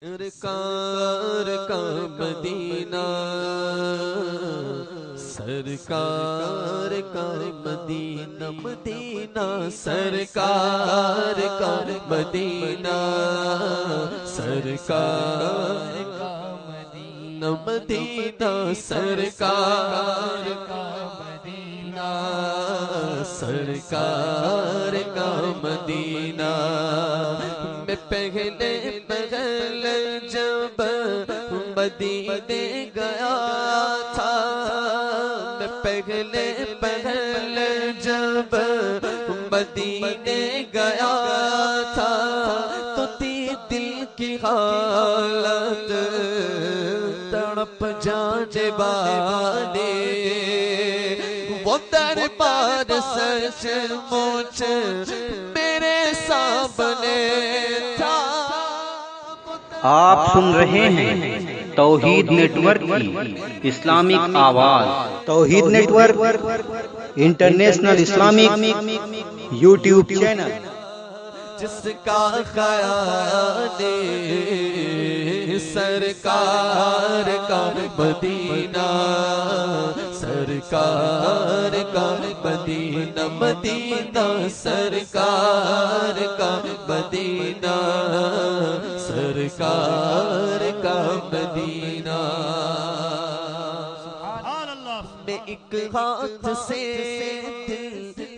सरकार का मदीना, सरकार का मदीना, मदीना सरकार का मदीना, सरकार का मदीना, मदीना सरकार का मदीना, सरकार का मदीना। मैं पहले जब मदीने गया था, मैं पहले जब मदीने गया था, तो थी दिल की हालत तड़प जाने वाली। वो दरबार सचमुच मेरे सामने था। आप सुन रहे हैं तौहीद नेटवर्क की इस्लामिक आवाज। Tauheed network international Islamic YouTube channel. जिसका ख्याल सरकार का मदीना, सरकार का मदीना, मदीना सरकार का मदीना, सरकार का मदीना। मैं एक हाथ से दिल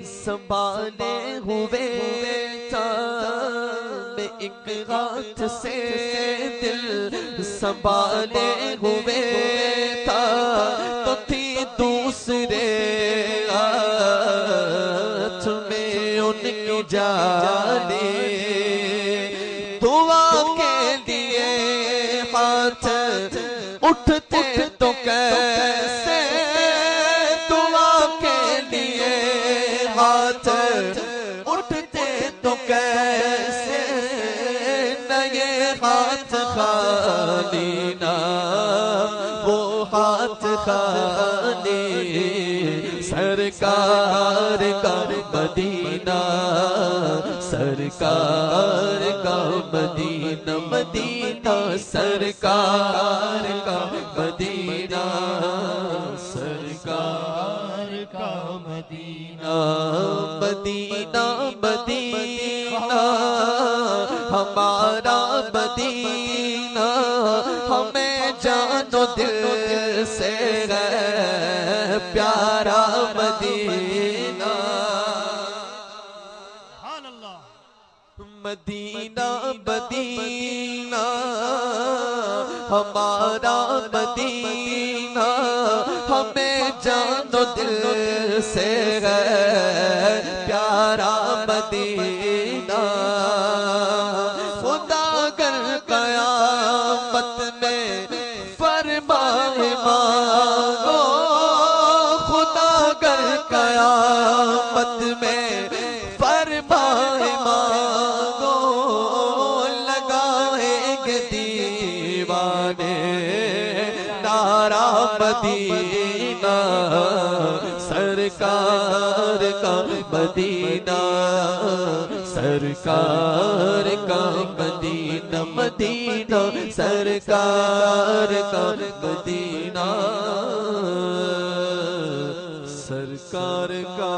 संभाले हुए था, मैं एक हाथ से दिल संभाले हुए था, तो थी दूसरे हाथ में उनकी जाने। दुआ के लिए हाथ उठते तो कैसे, दुआ के लिए हाथ उठते तो कैसे, न ये हाथ खाली ना वो हाथ खाली। सरकार का मदीना, सरकार का मदीना, मदीना सरकार का मदीना, सरकार का मदीना। मदीना मदीना हमारा मदीना, हमें जानो दिल से है प्यारा मदीना। मदीना मदीना हमारा मदीना, हमें जानो दिल से है प्यारा मदीना। खुदा अगर क़यामत में फरमाए मांगो, खुदा अगर क़यामत में फरमाए मांगो, लगाएंगे दीवाने नारा मदीना, सरकार का मदीना, सरकार का मदीना, मदीना सरकार का मदीना, सरकार का